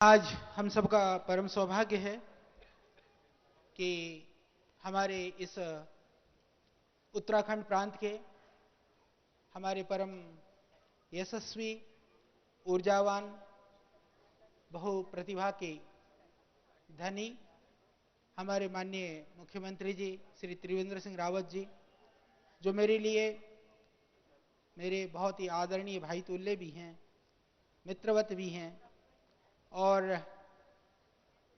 आज हम सबका परम सौभाग्य है कि हमारे इस उत्तराखंड प्रांत के हमारे परम यशस्वी, ऊर्जावान, बहु प्रतिभा के धनी हमारे माननीय मुख्यमंत्री जी श्री त्रिवेंद्र सिंह रावत जी, जो मेरे लिए मेरे बहुत ही आदरणीय भाई तुल्य भी हैं, मित्रवत भी हैं, और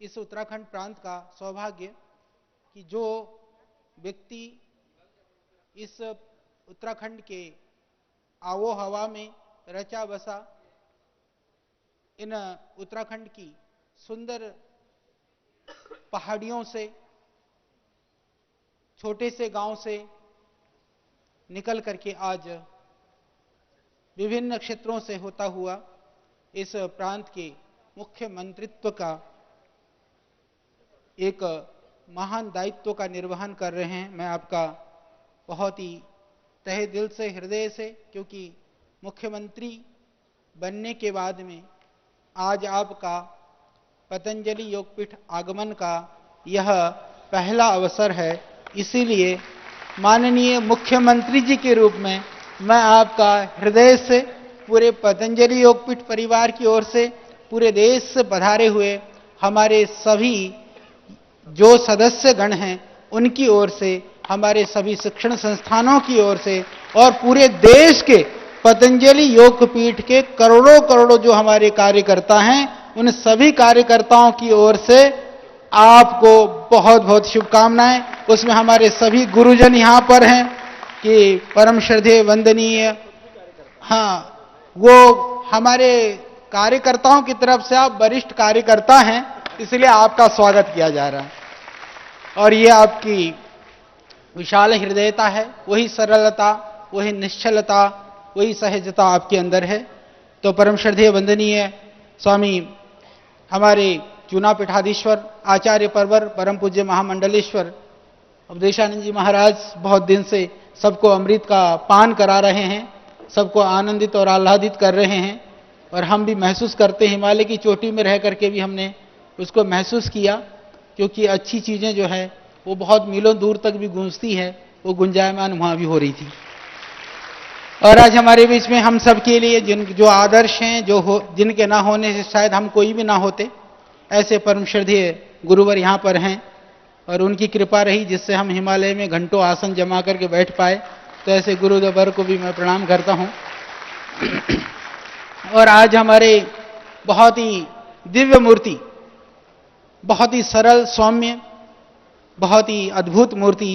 इस उत्तराखंड प्रांत का सौभाग्य कि जो व्यक्ति इस उत्तराखंड के आवो हवा में रचा बसा, इन उत्तराखंड की सुंदर पहाड़ियों से, छोटे से गांव से निकल करके आज विभिन्न क्षेत्रों से होता हुआ इस प्रांत के मुख्य मंत्रित्व का एक महान दायित्व का निर्वहन कर रहे हैं। मैं आपका बहुत ही तहे दिल से, हृदय से, क्योंकि मुख्यमंत्री बनने के बाद में आज आपका पतंजलि योगपीठ आगमन का यह पहला अवसर है, इसीलिए माननीय मुख्यमंत्री जी के रूप में मैं आपका हृदय से, पूरे पतंजलि योगपीठ परिवार की ओर से, पूरे देश से पधारे हुए हमारे सभी जो सदस्य गण हैं उनकी ओर से, हमारे सभी शिक्षण संस्थानों की ओर से और पूरे देश के पतंजलि योगपीठ के करोड़ों करोड़ों जो हमारे कार्यकर्ता हैं, उन सभी कार्यकर्ताओं की ओर से आपको बहुत बहुत शुभकामनाएं। उसमें हमारे सभी गुरुजन यहां पर हैं कि परम श्रद्धेय वंदनीय, वो हमारे कार्यकर्ताओं की तरफ से आप वरिष्ठ कार्यकर्ता हैं, इसलिए आपका स्वागत किया जा रहा है। और ये आपकी विशाल हृदयता है, वही सरलता, वही निश्चलता, वही सहजता आपके अंदर है। तो परम श्रद्धेय वंदनीय स्वामी हमारे चूना पीठाधीश्वर आचार्य परवर परम पूज्य महामंडलेश्वर उपदेशानंद जी महाराज बहुत दिन से सबको अमृत का पान करा रहे हैं, सबको आनंदित और आह्लादित कर रहे हैं, और हम भी महसूस करते हैं, हिमालय की चोटी में रह करके भी हमने उसको महसूस किया, क्योंकि अच्छी चीजें जो है वो बहुत मीलों दूर तक भी गूंजती है, वो गुंजायमान वहां भी हो रही थी। और आज हमारे बीच में हम सब के लिए जो आदर्श हैं, जिनके ना होने से शायद हम कोई भी ना होते, ऐसे परम श्रद्धेय गुरुवर यहाँ पर हैं, और उनकी कृपा रही जिससे हम हिमालय में घंटों आसन जमा करके बैठ पाए। तो ऐसे गुरुदेवर को भी मैं प्रणाम करता हूँ। और आज हमारे बहुत ही दिव्य मूर्ति, बहुत ही सरल, सौम्य, बहुत ही अद्भुत मूर्ति,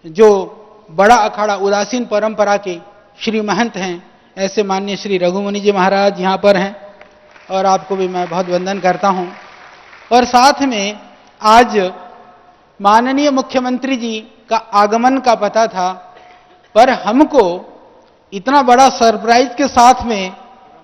जो बड़ा अखाड़ा उदासीन परंपरा के श्री महंत हैं, ऐसे माननीय श्री रघुमुनि जी महाराज यहां पर हैं, और आपको भी मैं बहुत वंदन करता हूं। और साथ में आज माननीय मुख्यमंत्री जी का आगमन का पता था, पर हमको इतना बड़ा सरप्राइज के साथ में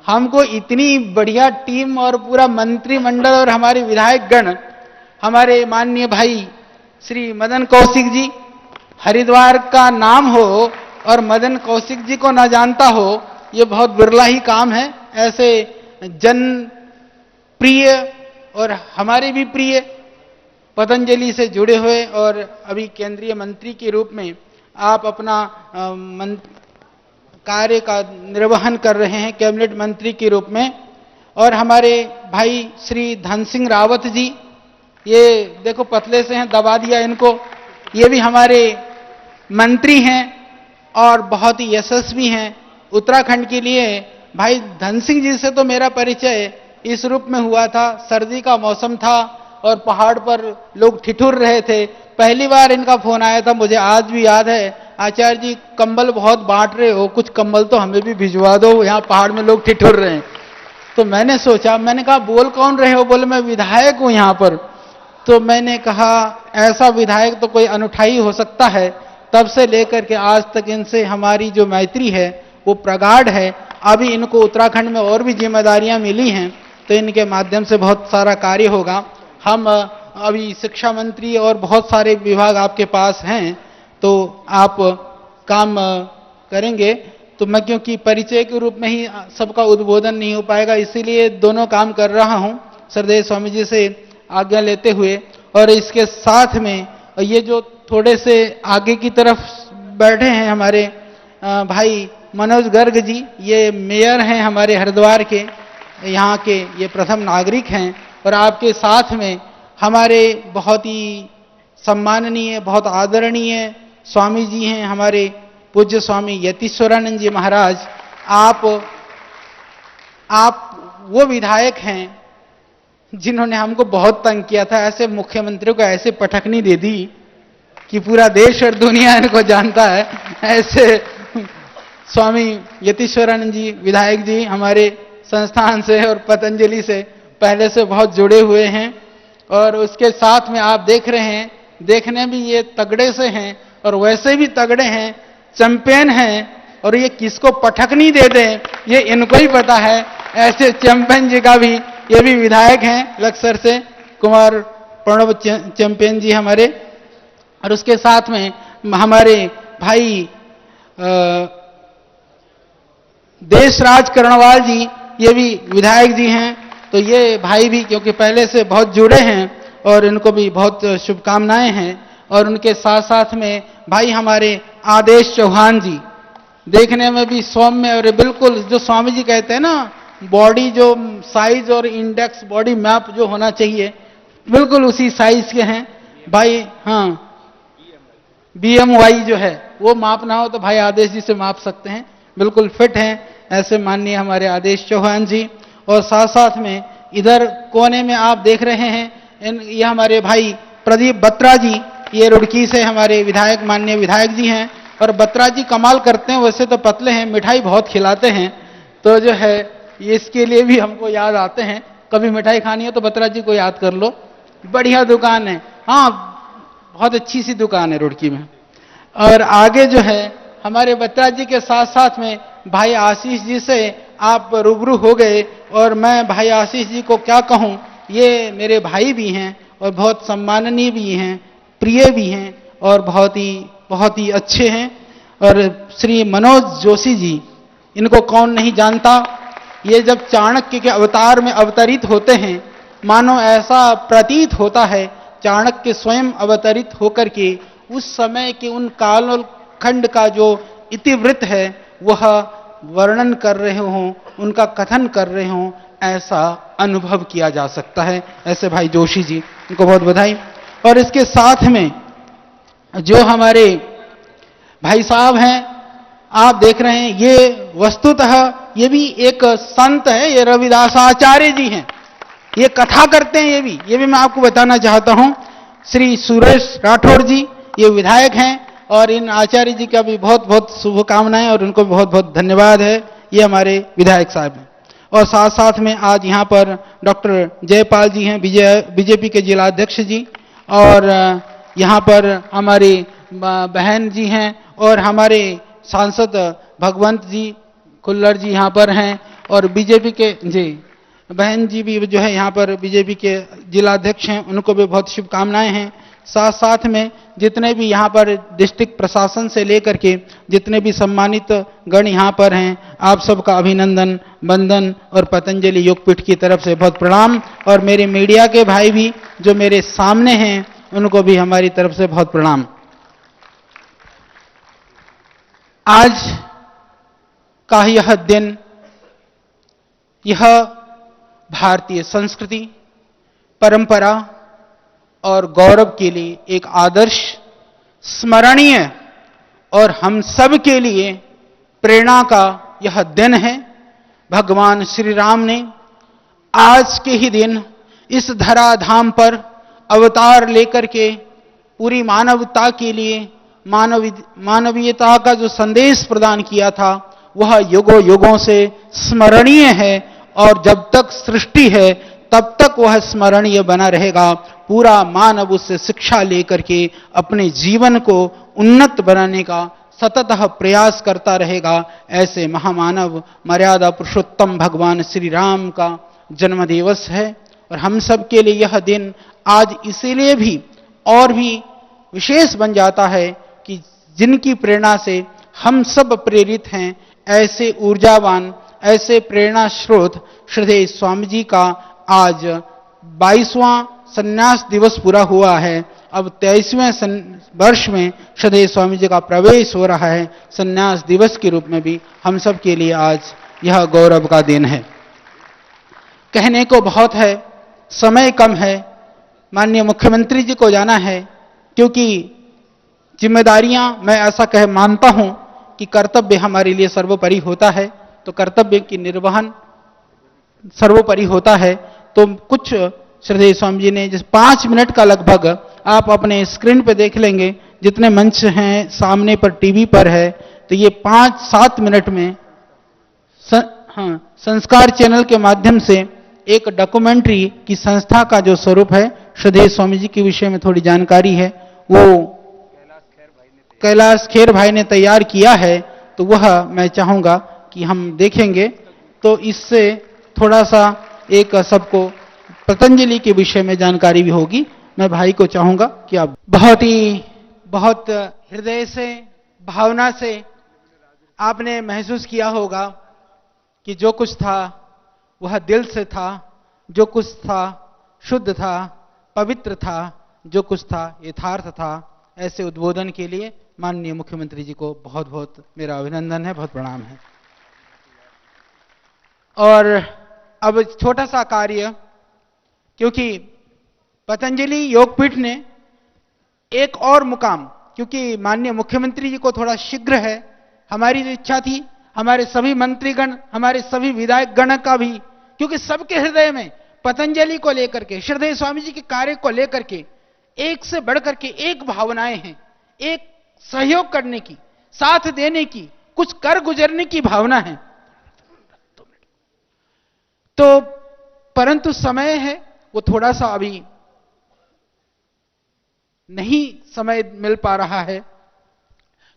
हमको इतनी बढ़िया टीम और पूरा मंत्रिमंडल और हमारे विधायक गण, हमारे माननीय भाई श्री मदन कौशिक जी, हरिद्वार का नाम हो और मदन कौशिक जी को ना जानता हो, ये बहुत बिरला ही काम है। ऐसे जन प्रिय और हमारे भी प्रिय पतंजलि से जुड़े हुए, और अभी केंद्रीय मंत्री के रूप में आप अपना कार्य का निर्वहन कर रहे हैं, कैबिनेट मंत्री के रूप में। और हमारे भाई श्री धन सिंह रावत जी, ये देखो पतले से हैं, दबा दिया इनको, ये भी हमारे मंत्री हैं और बहुत ही यशस्वी हैं उत्तराखंड के लिए। भाई धन सिंह जी से तो मेरा परिचय इस रूप में हुआ था, सर्दी का मौसम था और पहाड़ पर लोग ठिठुर रहे थे, पहली बार इनका फोन आया था, मुझे आज भी याद है, आचार्य जी कंबल बहुत बांट रहे हो, कुछ कंबल तो हमें भी भिजवा दो, यहाँ पहाड़ में लोग ठिठुर रहे हैं। तो मैंने सोचा, मैंने कहा बोल कौन रहे हो? बोले मैं विधायक हूं यहाँ पर। तो मैंने कहा ऐसा विधायक तो कोई अनूठा ही हो सकता है। तब से लेकर के आज तक इनसे हमारी जो मैत्री है वो प्रगाढ़ है। अभी इनको उत्तराखंड में और भी जिम्मेदारियां मिली हैं, तो इनके माध्यम से बहुत सारा कार्य होगा। हम अभी शिक्षा मंत्री और बहुत सारे विभाग आपके पास हैं, तो आप काम करेंगे। तो मैं क्योंकि परिचय के रूप में ही सबका उद्बोधन नहीं हो पाएगा, इसीलिए दोनों काम कर रहा हूं श्रद्धेय स्वामी जी से आज्ञा लेते हुए। और इसके साथ में ये जो थोड़े से आगे की तरफ बैठे हैं हमारे भाई मनोज गर्ग जी, ये मेयर हैं हमारे हरिद्वार के, यहाँ के ये प्रथम नागरिक हैं। और आपके साथ में हमारे बहुत ही सम्माननीय, बहुत आदरणीय स्वामी जी हैं, हमारे पूज्य स्वामी यतीश्वरानंद जी महाराज। आप वो विधायक हैं जिन्होंने हमको बहुत तंग किया था। ऐसे मुख्यमंत्री को ऐसे पटकनी दे दी कि पूरा देश और दुनिया इनको जानता है। ऐसे स्वामी यतीश्वरानंद जी विधायक जी हमारे संस्थान से और पतंजलि से पहले से बहुत जुड़े हुए हैं। और उसके साथ में आप देख रहे हैं, देखने भी ये तगड़े से हैं और वैसे भी तगड़े हैं, चैंपियन हैं। और ये किसको पटकनी दे दें ये इनको ही पता है। ऐसे चैंपियन जी का भी, ये भी विधायक हैं लक्सर से, कुमार प्रणव चैंपियन जी हमारे। और उसके साथ में हमारे भाई देशराज कर्णवाल जी, ये भी विधायक जी हैं। तो ये भाई भी क्योंकि पहले से बहुत जुड़े हैं और इनको भी बहुत शुभकामनाएं हैं। और उनके साथ साथ में भाई हमारे आदेश चौहान जी, देखने में भी सौम्य और बिल्कुल जो स्वामी जी कहते हैं ना, बॉडी जो साइज और इंडेक्स बॉडी मैप जो होना चाहिए बिल्कुल उसी साइज के हैं भाई। हाँ, BMY जो है वो माप ना हो तो भाई आदेश जी से माप सकते हैं, बिल्कुल फिट हैं ऐसे माननीय हमारे आदेश चौहान जी। और साथ साथ में इधर कोने में आप देख रहे हैं ये हमारे भाई प्रदीप बत्रा जी, ये रुड़की से हमारे विधायक, माननीय विधायक जी हैं। और बत्रा जी कमाल करते हैं, वैसे तो पतले हैं, मिठाई बहुत खिलाते हैं। तो जो है इसके लिए भी हमको याद आते हैं, कभी मिठाई खानी हो तो बत्रा जी को याद कर लो, बढ़िया दुकान है। हाँ, बहुत अच्छी सी दुकान है रुड़की में। और आगे जो है हमारे बत्रा जी के साथ साथ में भाई आशीष जी से आप रूबरू हो गए। और मैं भाई आशीष जी को क्या कहूं, ये मेरे भाई भी हैं और बहुत सम्माननीय भी हैं, प्रिय भी हैं और बहुत ही अच्छे हैं। और श्री मनोज जोशी जी, इनको कौन नहीं जानता। ये जब चाणक्य के अवतार में अवतरित होते हैं, मानो ऐसा प्रतीत होता है चाणक्य स्वयं अवतरित होकर के उस समय के उन कालखंड का जो इतिवृत्त है वह वर्णन कर रहे हों, उनका कथन कर रहे हों, ऐसा अनुभव किया जा सकता है। ऐसे भाई जोशी जी, उनको बहुत बधाई। और इसके साथ में जो हमारे भाई साहब हैं, आप देख रहे हैं, ये वस्तुतः ये भी एक संत है, ये रविदास आचार्य जी हैं, ये कथा करते हैं। ये भी मैं आपको बताना चाहता हूं। श्री सुरेश राठौड़ जी, ये विधायक हैं और इन आचार्य जी का भी बहुत बहुत शुभकामनाएं और उनको बहुत बहुत धन्यवाद है, ये हमारे विधायक साहब हैं। और साथ साथ में आज यहाँ पर डॉक्टर जयपाल जी हैं, बीजेपी के जिला अध्यक्ष जी। और यहाँ पर हमारी बहन जी हैं और हमारे सांसद भगवंत जी खुल्लर जी यहाँ पर हैं। और बीजेपी के जी बहन जी भी जो है यहाँ पर बीजेपी के जिला अध्यक्ष हैं, उनको भी बहुत शुभकामनाएं हैं। साथ साथ में जितने भी यहाँ पर डिस्ट्रिक्ट प्रशासन से लेकर के जितने भी सम्मानित गण यहाँ पर हैं, आप सबका अभिनंदन, वंदन और पतंजलि योगपीठ की तरफ से बहुत प्रणाम। और मेरे मीडिया के भाई भी जो मेरे सामने हैं, उनको भी हमारी तरफ से बहुत प्रणाम। आज का यह दिन, यह भारतीय संस्कृति, परंपरा और गौरव के लिए एक आदर्श, स्मरणीय और हम सब के लिए प्रेरणा का यह दिन है। भगवान श्री राम ने आज के ही दिन इस धराधाम पर अवतार लेकर के पूरी मानवता के लिए मानवीयता का जो संदेश प्रदान किया था, वह युगों युगों से स्मरणीय है। और जब तक सृष्टि है तब तक वह स्मरणीय बना रहेगा। पूरा मानव उससे शिक्षा लेकर के अपने जीवन को उन्नत बनाने का सततः प्रयास करता रहेगा। ऐसे महामानव मर्यादा पुरुषोत्तम भगवान श्री राम का जन्म दिवस है। और हम सब के लिए यह दिन आज इसीलिए भी और भी विशेष बन जाता है कि जिनकी प्रेरणा से हम सब प्रेरित हैं, ऐसे ऊर्जावान, ऐसे प्रेरणा स्रोत श्रद्धेय स्वामी जी का आज 22वां संन्यास दिवस पूरा हुआ है। अब 23वें वर्ष में श्रद्धेय स्वामी जी का प्रवेश हो रहा है। संन्यास दिवस के रूप में भी हम सब के लिए आज यह गौरव का दिन है। कहने को बहुत है, समय कम है। माननीय मुख्यमंत्री जी को जाना है, क्योंकि जिम्मेदारियां, मैं ऐसा कह मानता हूं कि कर्तव्य हमारे लिए सर्वोपरि होता है, तो कर्तव्य की निर्वहन सर्वोपरि होता है। तो कुछ श्रद्धेय स्वामी जी ने जिस 5 मिनट का लगभग आप अपने स्क्रीन पे देख लेंगे, जितने मंच हैं सामने पर टीवी पर है, तो ये 5-7 मिनट में संस्कार चैनल के माध्यम से एक डॉक्यूमेंट्री की संस्था का जो स्वरूप है, श्रद्धेय स्वामी जी के विषय में थोड़ी जानकारी है, वो कैलाश खेर भाई ने तैयार किया है। तो वह मैं चाहूंगा कि हम देखेंगे, तो इससे थोड़ा सा एक सबको पतंजलि के विषय में जानकारी भी होगी। मैं भाई को चाहूंगा कि आप बहुत हृदय से, भावना से आपने महसूस किया होगा कि जो कुछ था वह दिल से था, जो कुछ था शुद्ध था, पवित्र था, जो कुछ था यथार्थ था। ऐसे उद्बोधन के लिए माननीय मुख्यमंत्री जी को बहुत बहुत मेरा अभिनंदन है, बहुत प्रणाम है। और अब छोटा सा कार्य, क्योंकि पतंजलि योगपीठ ने एक और मुकाम, क्योंकि माननीय मुख्यमंत्री जी को थोड़ा शीघ्र है, हमारी जो इच्छा थी, हमारे सभी मंत्रीगण, हमारे सभी विधायक गण का भी, क्योंकि सबके हृदय में पतंजलि को लेकर के, श्रद्धेय स्वामी जी के कार्य को लेकर के एक से बढ़कर के एक भावनाएं हैं, एक सहयोग करने की, साथ देने की, कुछ कर गुजरने की भावना है। तो परंतु समय है वो थोड़ा सा अभी नहीं समय मिल पा रहा है।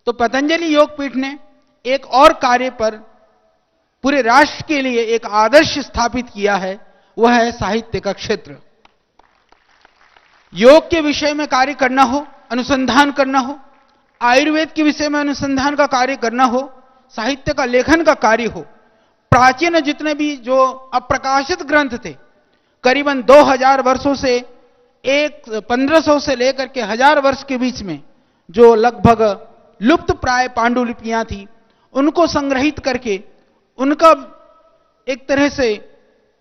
तो पतंजलि योगपीठ ने एक और कार्य पर पूरे राष्ट्र के लिए एक आदर्श स्थापित किया है, वह है साहित्य का क्षेत्र। योग के विषय में कार्य करना हो, अनुसंधान करना हो, आयुर्वेद के विषय में अनुसंधान का कार्य करना हो, साहित्य का लेखन का कार्य हो, प्राचीन जितने भी जो अप्रकाशित ग्रंथ थे, करीबन 2000 वर्षों से 1500 से लेकर के 1000 वर्ष के बीच में जो लगभग लुप्त प्राय पांडुलिपियां थी, उनको संग्रहित करके उनका एक तरह से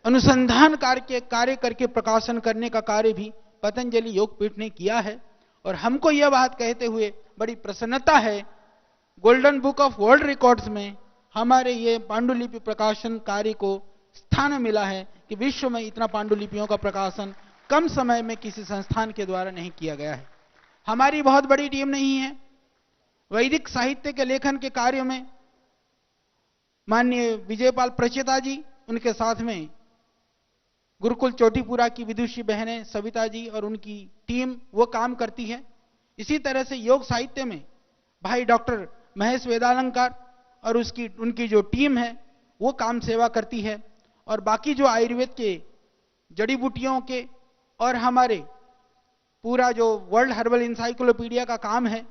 अनुसंधान कार्य करके प्रकाशन करने का कार्य भी पतंजलि योगपीठ ने किया है। और हमको यह बात कहते हुए बड़ी प्रसन्नता है, golden book of world records में हमारे ये पांडुलिपि प्रकाशन कार्य को स्थान मिला है कि विश्व में इतना पांडुलिपियों का प्रकाशन कम समय में किसी संस्थान के द्वारा नहीं किया गया है। हमारी बहुत बड़ी टीम नहीं है। वैदिक साहित्य के लेखन के कार्य में माननीय विजयपाल प्रचेता जी, उनके साथ में गुरुकुल चोटीपुरा की विदुषी बहनें सविता जी और उनकी टीम वो काम करती है। इसी तरह से योग साहित्य में भाई डॉक्टर महेश वेदालंकार और उनकी जो टीम है वो काम सेवा करती है। और बाकी जो आयुर्वेद के जड़ी बूटियों के और हमारे पूरा जो वर्ल्ड हर्बल इंसाइक्लोपीडिया का काम है,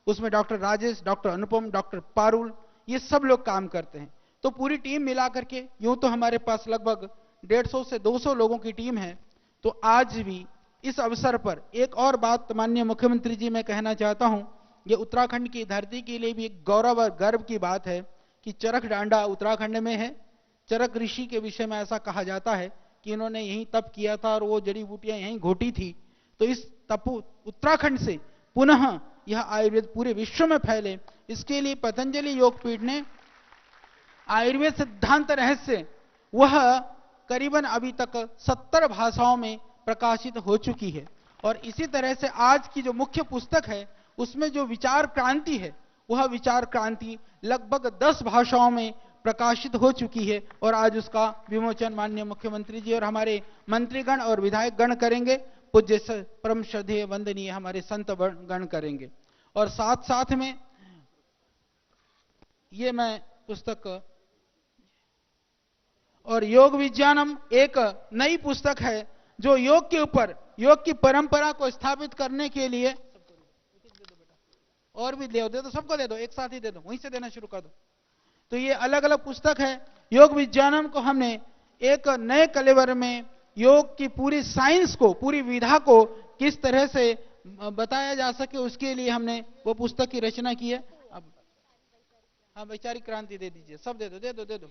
उसमें डॉक्टर राजेश, डॉक्टर अनुपम, डॉक्टर पारुल, ये सब लोग काम करते हैं। तो पूरी टीम मिलाकर के यूं तो हमारे पास लगभग 150 से 200 लोगों की टीम है। तो आज भी इस अवसर पर एक और बात माननीय मुख्यमंत्री जी मैं कहना चाहता हूं, ये उत्तराखंड की धरती के लिए भी एक गौरव और गर्व की बात है कि चरक डांडा उत्तराखंड में है। चरक ऋषि के विषय में ऐसा कहा जाता है कि इन्होंने यहीं तप किया था और वो जड़ी बूटियां यहीं घोटी थी। तो इस तप उत्तराखंड से पुनः यह आयुर्वेद पूरे विश्व में फैले, इसके लिए पतंजलि योगपीठ ने आयुर्वेद सिद्धांत रहस्य वह करीबन अभी तक 70 भाषाओं में प्रकाशित हो चुकी है। और इसी तरह से आज की जो मुख्य पुस्तक है उसमें जो विचार क्रांति है, वह विचार क्रांति लगभग 10 भाषाओं में प्रकाशित हो चुकी है। और आज उसका विमोचन माननीय मुख्यमंत्री जी और हमारे मंत्रीगण और विधायक गण करेंगे, पूज्य परम श्रद्धेय वंदनीय हमारे संत गण करेंगे। और साथ साथ में ये मैं पुस्तक और योग विज्ञानम एक नई पुस्तक है जो योग के ऊपर, योग की परंपरा को स्थापित करने के लिए, और भी दे दो, सबको दे दो, एक साथ ही दे दो, वहीं से देना शुरू कर दो। तो ये अलग अलग पुस्तक है। योग विज्ञानम को हमने एक नए कलेवर में योग की पूरी साइंस को, पूरी विधा को किस तरह से बताया जा सके, उसके लिए हमने वो पुस्तक की रचना की है। अब हाँ, वैचारिक क्रांति दे दीजिए, सब दे दो, दे दो, दे दो।